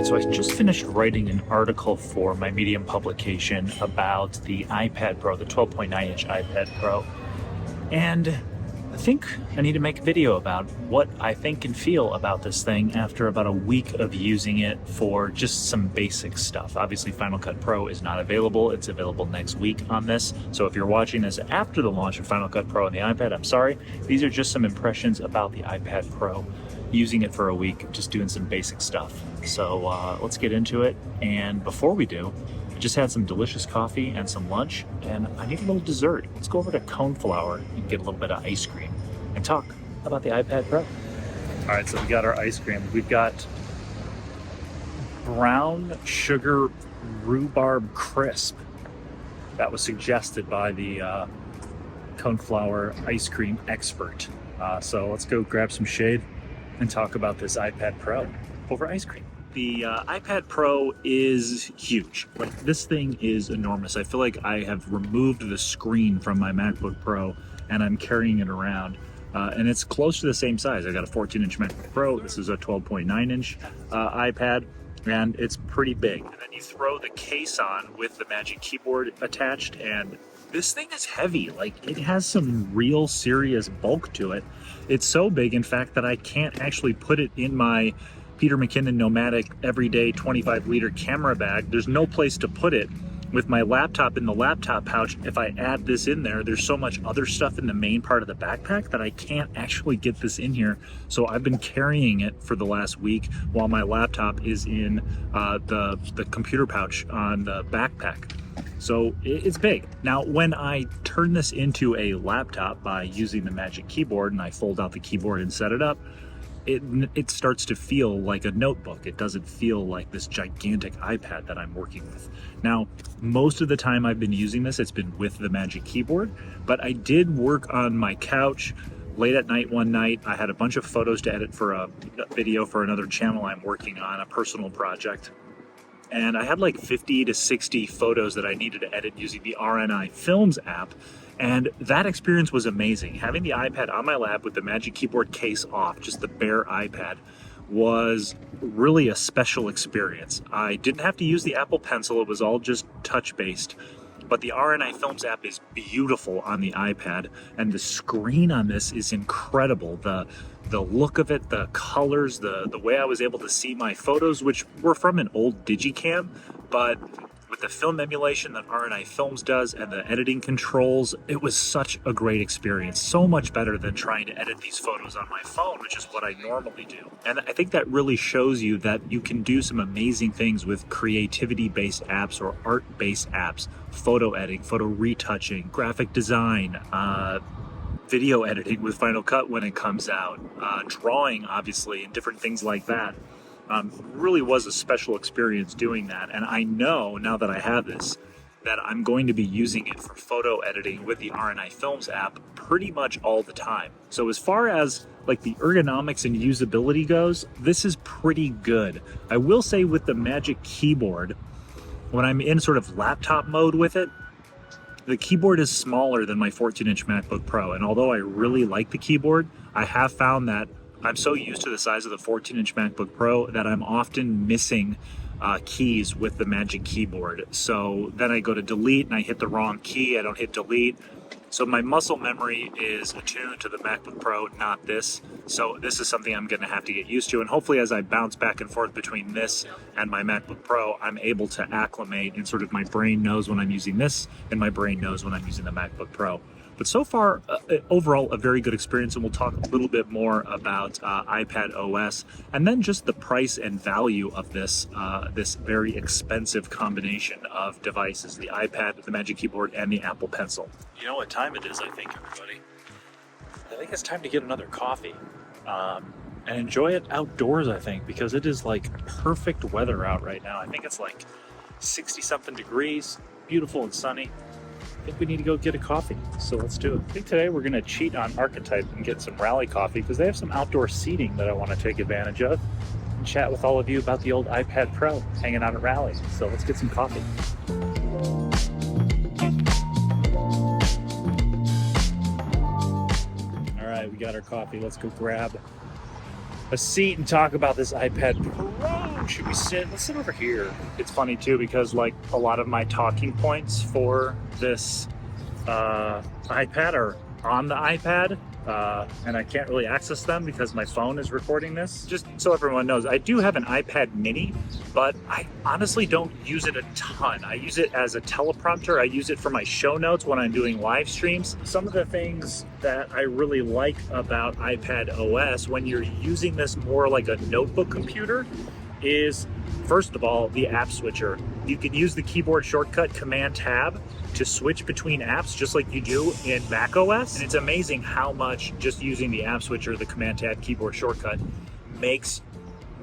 So I just finished writing an article for my Medium publication about the iPad Pro, the 12.9-inch iPad Pro. And I think I need to make a video about what I think and feel about this thing after about a week of using it for just some basic stuff. Obviously, Final Cut Pro is not available. It's available next week on this. So if you're watching this after the launch of Final Cut Pro on the iPad, I'm sorry. These are just some impressions about the iPad Pro. Using it for a week, just doing some basic stuff. So let's get into it. And before we do, I just had some delicious coffee and some lunch, and I need a little dessert. Let's go over to Coneflower and get a little bit of ice cream and talk about the iPad Pro. All right, so we got our ice cream. We've got brown sugar rhubarb crisp. That was suggested by the Coneflower ice cream expert. So let's go grab some shade and talk about this iPad Pro over ice cream. The iPad Pro is huge. Like, this thing is enormous. I feel like I have removed the screen from my MacBook Pro and I'm carrying it around. And it's close to the same size. I got a 14-inch MacBook Pro. This is a 12.9-inch iPad, and it's pretty big. And then you throw the case on with the Magic Keyboard attached, and this thing is heavy. Like, it has some real serious bulk to it. It's so big, in fact, that I can't actually put it in my Peter McKinnon Nomadic everyday 25-liter camera bag. There's no place to put it. With my laptop in the laptop pouch, if I add this in there, there's so much other stuff in the main part of the backpack that I can't actually get this in here. So I've been carrying it for the last week while my laptop is in the computer pouch on the backpack. So it's big. Now, when I turn this into a laptop by using the Magic Keyboard and I fold out the keyboard and set it up, it starts to feel like a notebook. It doesn't feel like this gigantic iPad that I'm working with. Now, most of the time I've been using this, it's been with the Magic Keyboard, but I did work on my couch late at night one night. I had a bunch of photos to edit for a video for another channel I'm working on, a personal project. And I had like 50 to 60 photos that I needed to edit using the RNI Films app. And that experience was amazing. Having the iPad on my lap with the Magic Keyboard case off, just the bare iPad, was really a special experience. I didn't have to use the Apple Pencil. It was all just touch-based. But the RNI Films app is beautiful on the iPad, and the screen on this is incredible. The look of it, the colors, the way I was able to see my photos, which were from an old Digicam, but with the film emulation that RNI Films does and the editing controls, it was such a great experience. So much better than trying to edit these photos on my phone, which is what I normally do. And I think that really shows you that you can do some amazing things with creativity-based apps or art-based apps, photo editing, photo retouching, graphic design, video editing with Final Cut when it comes out, drawing, obviously, and different things like that. Really was a special experience doing that, and I know now that I have this that I'm going to be using it for photo editing with the RNI Films app pretty much all the time. So as far as like the ergonomics and usability goes, this is pretty good. I will say with the Magic Keyboard, when I'm in sort of laptop mode with it, the keyboard is smaller than my 14-inch MacBook Pro, and although I really like the keyboard, I have found that I'm so used to the size of the 14-inch MacBook Pro that I'm often missing keys with the Magic Keyboard. So then I go to delete and I hit the wrong key. I don't hit delete. So my muscle memory is attuned to the MacBook Pro, not this. So this is something I'm going to have to get used to. And hopefully as I bounce back and forth between this and my MacBook Pro, I'm able to acclimate and sort of my brain knows when I'm using this and my brain knows when I'm using the MacBook Pro. But so far, overall, a very good experience, and we'll talk a little bit more about iPadOS, and then just the price and value of this this very expensive combination of devices, the iPad, the Magic Keyboard, and the Apple Pencil. You know what time it is, I think, everybody? I think it's time to get another coffee and enjoy it outdoors, I think, because it is like perfect weather out right now. I think it's like 60-something degrees, beautiful and sunny. I think we need to go get a coffee, so let's do it. I think today we're going to cheat on Archetype and get some Rally coffee because they have some outdoor seating that I want to take advantage of and chat with all of you about the old iPad Pro hanging out at Rally. So let's get some coffee. All right, we got our coffee. Let's go grab a seat and talk about this iPad Pro. Should we sit? Let's sit over here. It's funny too because like a lot of my talking points for this iPad are on the iPad, and I can't really access them because my phone is recording this. Just so everyone knows, I do have an iPad mini, but I honestly don't use it a ton. I use it as a teleprompter. I use it for my show notes when I'm doing live streams. Some of the things that I really like about iPadOS when you're using this more like a notebook computer is, first of all, the app switcher. You can use the keyboard shortcut Command-Tab to switch between apps just like you do in macOS. And it's amazing how much just using the app switcher, the Command-Tab keyboard shortcut, makes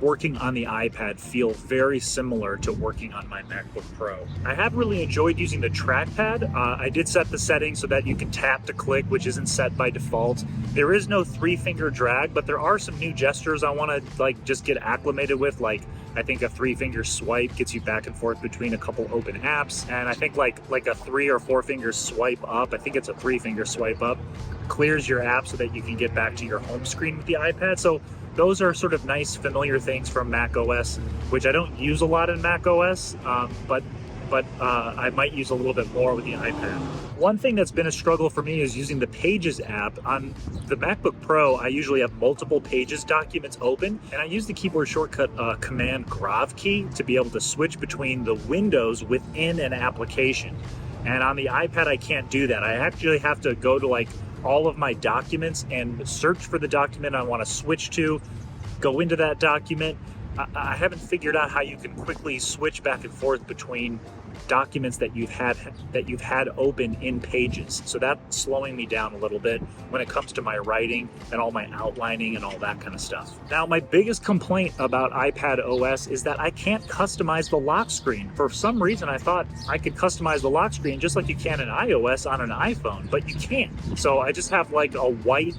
working on the iPad feel very similar to working on my MacBook Pro. I have really enjoyed using the trackpad. I did set the settings so that you can tap to click, which isn't set by default. There is no 3-finger drag, but there are some new gestures I want to like just get acclimated with. Like I think a 3-finger swipe gets you back and forth between a couple open apps, and I think like a 3 or 4-finger swipe up, I think it's a 3-finger swipe up, clears your app so that you can get back to your home screen with the iPad. So those are sort of nice, familiar things from macOS, which I don't use a lot in macOS, but I might use a little bit more with the iPad. One thing that's been a struggle for me is using the Pages app. On the MacBook Pro, I usually have multiple Pages documents open, and I use the keyboard shortcut Command-Grav key to be able to switch between the windows within an application. And on the iPad, I can't do that. I actually have to go to like all of my documents and search for the document I want to switch to, go into that document. I haven't figured out how you can quickly switch back and forth between documents that you've had open in Pages. So that's slowing me down a little bit when it comes to my writing and all my outlining and all that kind of stuff. Now, my biggest complaint about iPadOS is that I can't customize the lock screen. For some reason, I thought I could customize the lock screen just like you can in iOS on an iPhone, but you can't. So I just have like a white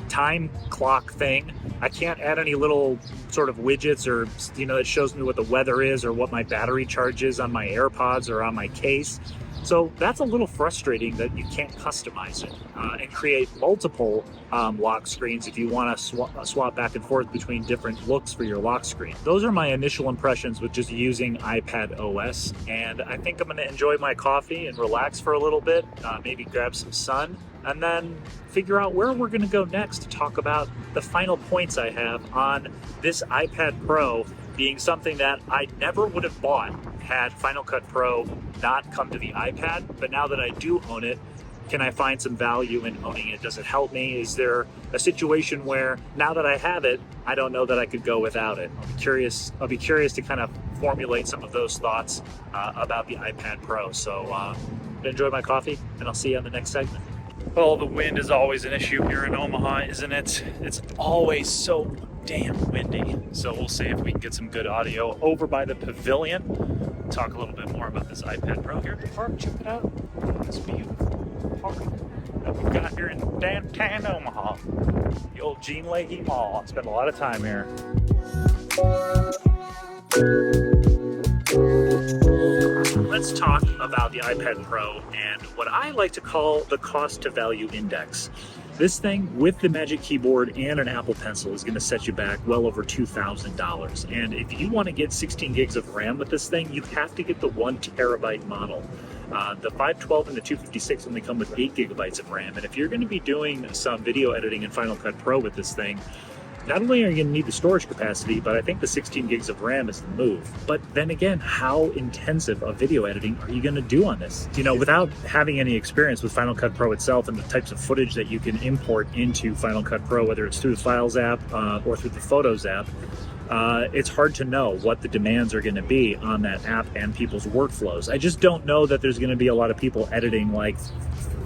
time clock thing. I can't add any little sort of widgets or, you know, it shows me what the weather is or what my battery charge is on my AirPods or on my case. So that's a little frustrating that you can't customize it and create multiple lock screens if you want to swap back and forth between different looks for your lock screen. Those are my initial impressions with just using iPadOS, and I think I'm going to enjoy my coffee and relax for a little bit, maybe grab some sun, and then figure out where we're going to go next to talk about the final points I have on this iPad Pro being something that I never would have bought had Final Cut Pro not come to the iPad. But now that I do own it, can I find some value in owning it? Does it help me? Is there a situation where now that I have it, I don't know that I could go without it? I'll be curious to kind of formulate some of those thoughts about the iPad Pro. So enjoy my coffee, and I'll see you on the next segment. Well, the wind is always an issue here in Omaha, isn't it? It's always so damn windy. So we'll see if we can get some good audio over by the pavilion. Talk a little bit more about this iPad Pro here at the park. Check it out. This beautiful park that we've got here in downtown Omaha. The old Gene Leahy Mall. I spent a lot of time here. Let's talk about the iPad Pro and what I like to call the cost to value index. This thing with the Magic Keyboard and an Apple Pencil is going to set you back well over $2,000. And if you want to get 16 gigs of RAM with this thing, you have to get the 1 terabyte model. The 512 and the 256 only come with 8 gigabytes of RAM. And if you're going to be doing some video editing in Final Cut Pro with this thing, not only are you going to need the storage capacity, but I think the 16 gigs of RAM is the move. But then again, how intensive of video editing are you going to do on this? You know, without having any experience with Final Cut Pro itself and the types of footage that you can import into Final Cut Pro, whether it's through the Files app or through the Photos app, it's hard to know what the demands are going to be on that app and people's workflows. I just don't know that there's going to be a lot of people editing like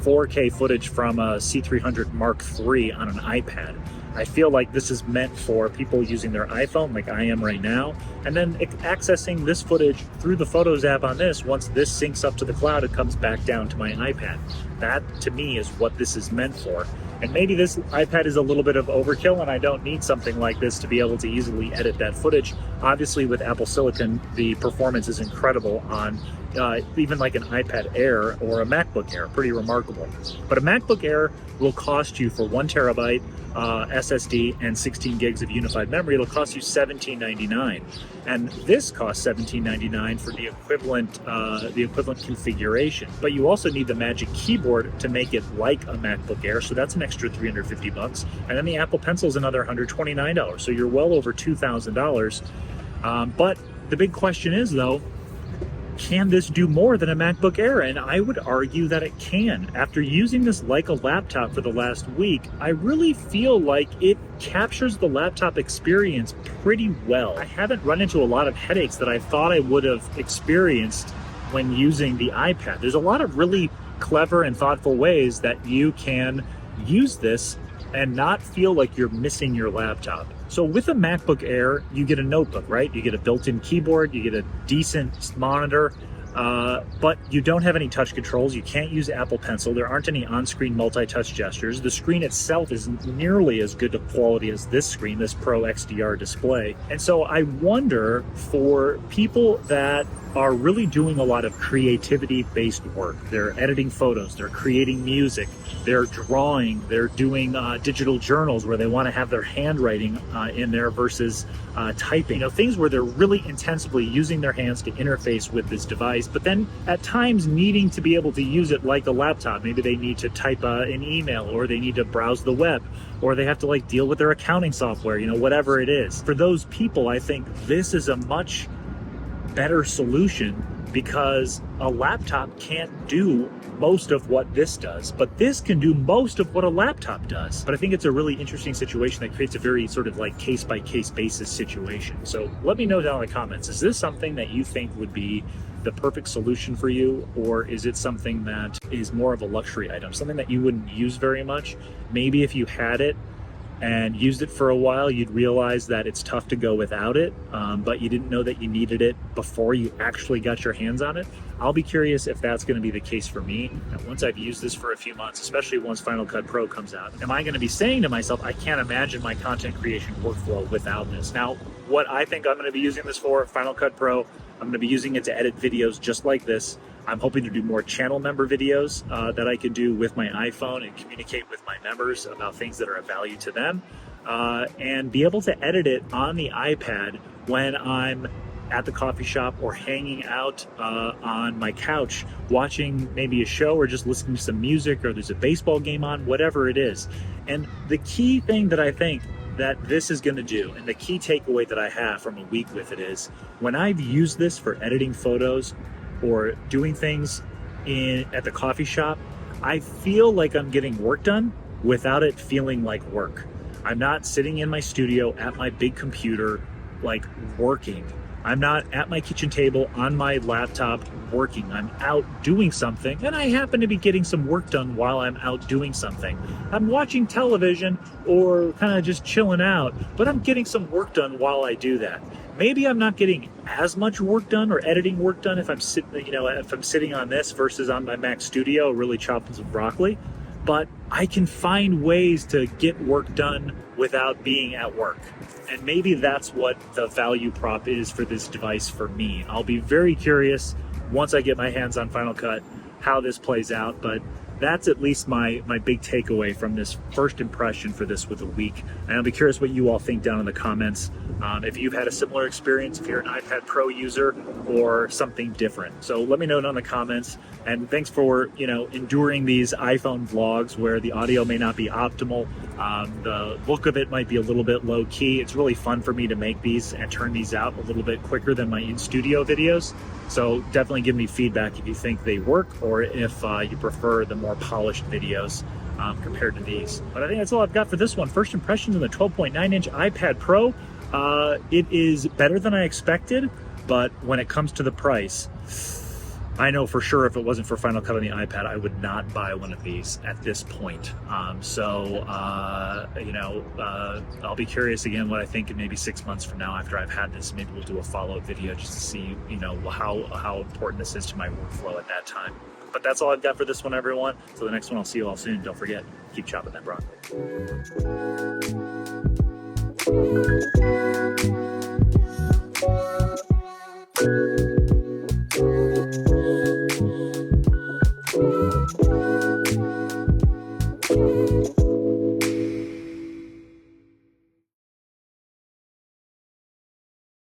4K footage from a C300 Mark III on an iPad. I feel like this is meant for people using their iPhone like I am right now, and then accessing this footage through the Photos app on this. Once this syncs up to the cloud, it comes back down to my iPad. That, to me, is what this is meant for. And maybe this iPad is a little bit of overkill and I don't need something like this to be able to easily edit that footage. Obviously, with Apple Silicon, the performance is incredible on even like an iPad Air or a MacBook Air. Pretty remarkable. But a MacBook Air will cost you, for 1 TB SSD and 16 gigs of unified memory, it'll cost you $17.99, and this costs $17.99 for the equivalent configuration. But you also need the Magic Keyboard to make it like a MacBook Air, so that's an extra $350, and then the Apple Pencil is another $129. So you're well over $2,000. But the big question is, though, can this do more than a MacBook Air? And I would argue that it can. After using this like a laptop for the last week, I really feel like it captures the laptop experience pretty well. I haven't run into a lot of headaches that I thought I would have experienced when using the iPad. There's a lot of really clever and thoughtful ways that you can use this and not feel like you're missing your laptop. So with a MacBook Air, you get a notebook, right? You get a built-in keyboard, you get a decent monitor, but you don't have any touch controls. You can't use Apple Pencil. There aren't any on-screen multi-touch gestures. The screen itself isn't nearly as good of quality as this screen, this Pro XDR display. And so I wonder, for people that are really doing a lot of creativity-based work, they're editing photos, they're creating music, they're drawing, they're doing digital journals where they want to have their handwriting in there versus typing, things where they're really intensively using their hands to interface with this device, but then at times needing to be able to use it like a laptop. Maybe they need to type an email, or they need to browse the web, or they have to deal with their accounting software, whatever it is. For those people, I think this is a much better solution, because a laptop can't do most of what this does, but this can do most of what a laptop does. But I think it's a really interesting situation that creates a very sort of case-by-case basis situation. So let me know down in the comments, is this something that you think would be the perfect solution for you, or is it something that is more of a luxury item, something that you wouldn't use very much? Maybe if you had it and used it for a while, you'd realize that it's tough to go without it, but you didn't know that you needed it before you actually got your hands on it. I'll be curious if that's going to be the case for me. And once I've used this for a few months, especially once Final Cut Pro comes out, am I going to be saying to myself, I can't imagine my content creation workflow without this? Now, what I think I'm going to be using this for, Final Cut Pro, I'm going to be using it to edit videos just like this. I'm hoping to do more channel member videos that I can do with my iPhone and communicate with my members about things that are of value to them, and be able to edit it on the iPad when I'm at the coffee shop or hanging out on my couch watching maybe a show, or just listening to some music, or there's a baseball game on, whatever it is. And the key thing that I think that this is going to do, and the key takeaway that I have from a week with it, is when I've used this for editing photos or doing things at the coffee shop, I feel like I'm getting work done without it feeling like work. I'm not sitting in my studio at my big computer working. I'm not at my kitchen table on my laptop working. I'm out doing something, and I happen to be getting some work done while I'm out doing something. I'm watching television or kind of just chilling out, but I'm getting some work done while I do that. Maybe I'm not getting as much work done or editing work done if I'm sitting on this versus on my Mac Studio really chopping some broccoli, but I can find ways to get work done without being at work. And maybe that's what the value prop is for this device for me. I'll be very curious once I get my hands on Final Cut how this plays out, but that's at least my big takeaway from this first impression for this with a week. And I'll be curious what you all think down in the comments. If you've had a similar experience, if you're an iPad Pro user, or something different. So let me know down in the comments. And thanks for enduring these iPhone vlogs where the audio may not be optimal. The look of it might be a little bit low key. It's really fun for me to make these and turn these out a little bit quicker than my in-studio videos. So definitely give me feedback if you think they work, or if you prefer the more polished videos compared to these. But I think that's all I've got for this one. First impressions on the 12.9-inch iPad Pro. It is better than I expected, but when it comes to the price, I know for sure if it wasn't for Final Cut on the iPad, I would not buy one of these at this point. I'll be curious again what I think in maybe 6 months from now after I've had this. Maybe we'll do a follow-up video just to see, how important this is to my workflow at that time. But that's all I've got for this one, everyone. So the next one, I'll see you all soon. Don't forget, keep chopping that broccoli.